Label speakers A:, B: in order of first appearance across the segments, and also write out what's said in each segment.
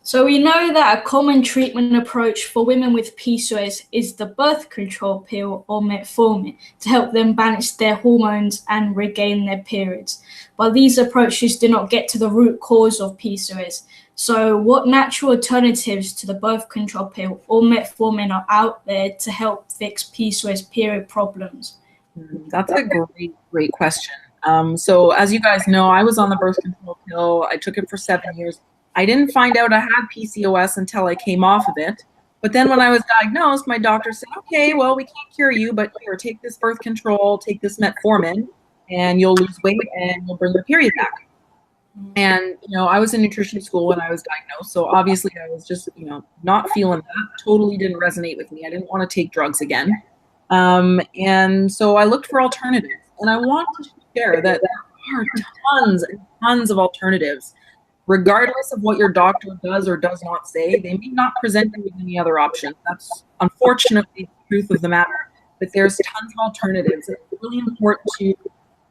A: So we know that a common treatment approach for women with PCOS is the birth control pill or metformin to help them balance their hormones and regain their periods. But these approaches do not get to the root cause of PCOS. So what natural alternatives to the birth control pill or metformin are out there to help fix PCOS period problems?
B: That's a great question. So as you guys know, I was on the birth control pill. I took it for 7 years. I didn't find out I had PCOS until I came off of it. But then when I was diagnosed, my doctor said, okay, well, we can't cure you, but here, take this birth control, take this metformin, and you'll lose weight and you'll bring your period back. And, I was in nutrition school when I was diagnosed. So obviously I was just, not feeling that. Totally didn't resonate with me. I didn't want to take drugs again. And so I looked for alternatives. And I want to share that there are tons and tons of alternatives. Regardless of what your doctor does or does not say, they may not present you with any other options. That's unfortunately the truth of the matter. But there's tons of alternatives. It's really important to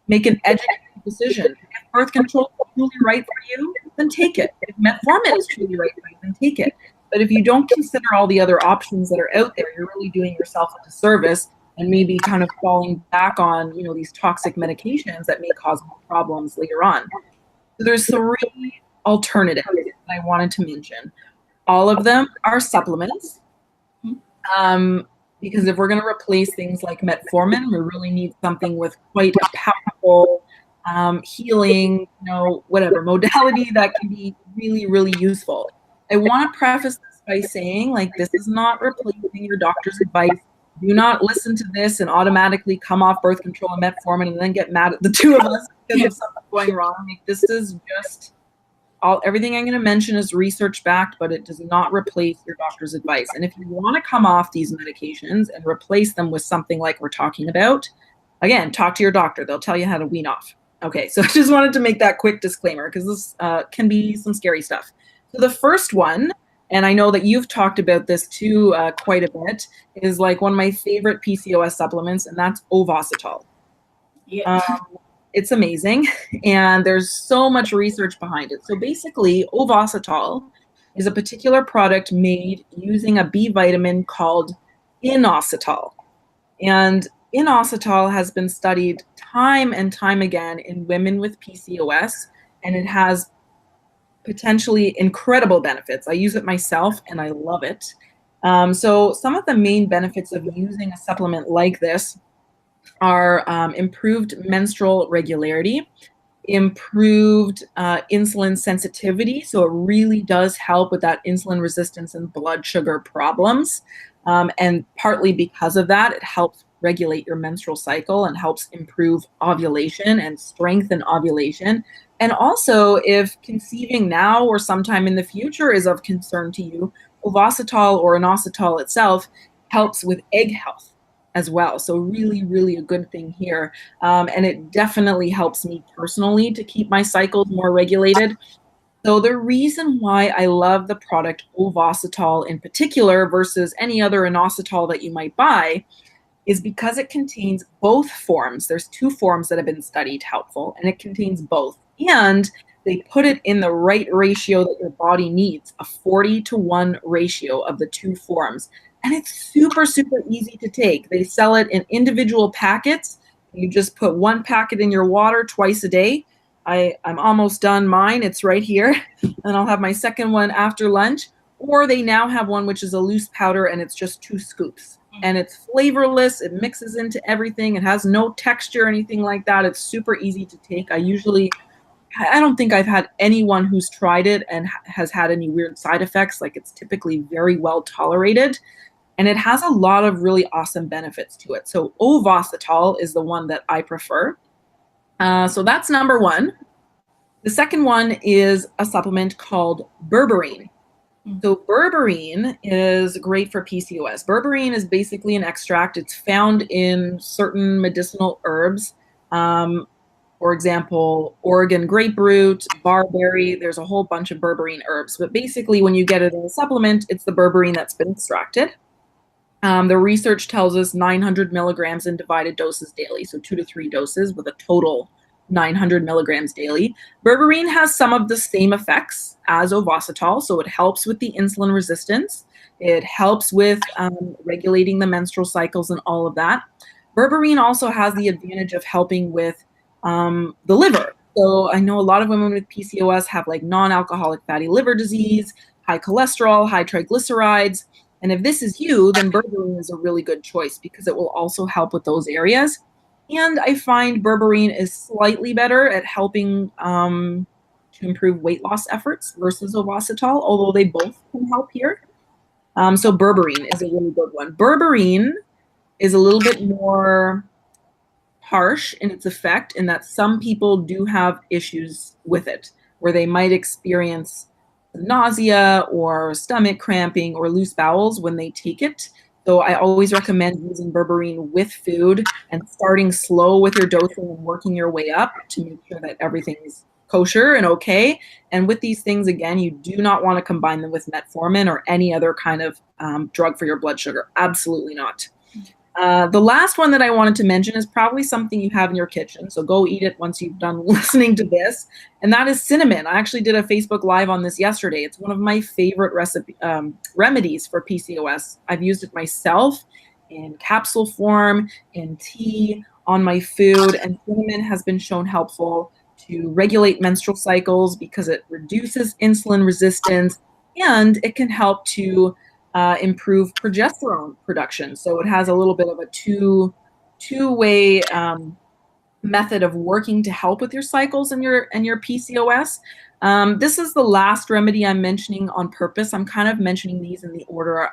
B: make an educated decision. If birth control is truly right for you, then take it. If metformin is truly right for you, then take it. But if you don't consider all the other options that are out there, you're really doing yourself a disservice and maybe kind of falling back on, these toxic medications that may cause more problems later on. So there's 3 alternatives that I wanted to mention. All of them are supplements. Because if we're going to replace things like metformin, we really need something with quite a powerful healing, whatever modality that can be really, really useful. I want to preface this by saying, this is not replacing your doctor's advice. Do not listen to this and automatically come off birth control and metformin and then get mad at the two of us because of something going wrong. This is just everything I'm going to mention is research backed, but it does not replace your doctor's advice. And if you want to come off these medications and replace them with something like we're talking about, again, talk to your doctor. They'll tell you how to wean off. Okay, so I just wanted to make that quick disclaimer because this can be some scary stuff. So the first one, and I know that you've talked about this too quite a bit, is one of my favorite PCOS supplements, and that's Ovasitol.
A: Yeah.
B: It's amazing, and there's so much research behind it. So basically, Ovasitol is a particular product made using a B vitamin called inositol. And inositol has been studied time and time again in women with PCOS, and it has potentially incredible benefits. I use it myself, and I love it. So some of the main benefits of using a supplement like this are improved menstrual regularity, improved insulin sensitivity. So it really does help with that insulin resistance and blood sugar problems. And partly because of that, it helps regulate your menstrual cycle and helps improve ovulation and strengthen ovulation. And also, if conceiving now or sometime in the future is of concern to you, Ovasitol or inositol itself helps with egg health as well. So really, really a good thing here. And it definitely helps me personally to keep my cycles more regulated. So the reason why I love the product Ovasitol in particular versus any other inositol that you might buy is because it contains both forms. There's 2 forms that have been studied helpful, and it contains both. And they put it in the right ratio that your body needs, a 40-to-1 ratio of the 2 forms. And it's super, super easy to take. They sell it in individual packets. You just put 1 packet in your water twice a day. I'm almost done mine. It's right here. And I'll have my second one after lunch. Or they now have one which is a loose powder, and it's just 2 scoops. And it's flavorless. It mixes into everything. It has no texture or anything like that. It's super easy to take. I don't think I've had anyone who's tried it and has had any weird side effects. It's typically very well tolerated. And it has a lot of really awesome benefits to it. So Ovasitol is the one that I prefer. So that's number 1. The second one is a supplement called berberine. So berberine is great for PCOS. Berberine is basically an extract. It's found in certain medicinal herbs. For example, Oregon grapefruit, barberry. There's a whole bunch of berberine herbs. But basically, when you get it in a supplement, it's the berberine that's been extracted. The research tells us 900 milligrams in divided doses daily, so 2 to 3 doses with a total 900 milligrams daily. Berberine has some of the same effects as ovasitol, so it helps with the insulin resistance. It helps with regulating the menstrual cycles and all of that. Berberine also has the advantage of helping with the liver. So I know a lot of women with PCOS have like non-alcoholic fatty liver disease, high cholesterol, high triglycerides. And if this is you, then berberine is a really good choice because it will also help with those areas. And I find berberine is slightly better at helping to improve weight loss efforts versus ovasitol, although they both can help here. So berberine is a really good one. Berberine is a little bit more harsh in its effect in that some people do have issues with it, where they might experience nausea or stomach cramping or loose bowels when they take it. So I always recommend using berberine with food and starting slow with your dosing and working your way up to make sure that everything's kosher and okay. And with these things, again, you do not want to combine them with metformin or any other kind of drug for your blood sugar. Absolutely not. The last one that I wanted to mention is probably something you have in your kitchen. So go eat it once you've done listening to this. And that is cinnamon. I actually did a Facebook Live on this yesterday. It's one of my favorite remedies for PCOS. I've used it myself in capsule form, in tea, on my food. And cinnamon has been shown helpful to regulate menstrual cycles because it reduces insulin resistance and it can help to improve progesterone production. So it has a little bit of a two-way method of working to help with your cycles and your PCOS. This is the last remedy I'm mentioning on purpose. I'm kind of mentioning these in the order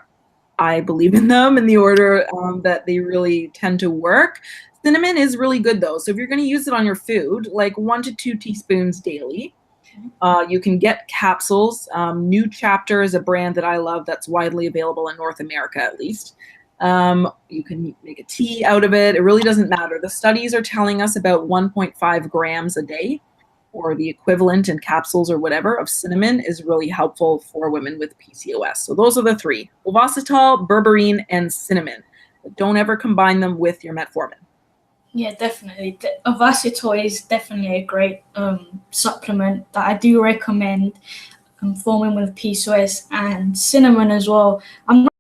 B: I believe in them, in the order that they really tend to work. Cinnamon is really good though. So if you're going to use it on your food, like 1 to 2 teaspoons daily, you can get capsules. New Chapter is a brand that I love that's widely available in North America, at least. You can make a tea out of it. It really doesn't matter. The studies are telling us about 1.5 grams a day, or the equivalent in capsules or whatever of cinnamon is really helpful for women with PCOS. So those are the three: ovasitol, berberine, and cinnamon. But don't ever combine them with your metformin.
A: Yeah, definitely. Ovasitol is definitely a great supplement that I do recommend for women with PCOS, and cinnamon as well. I'm not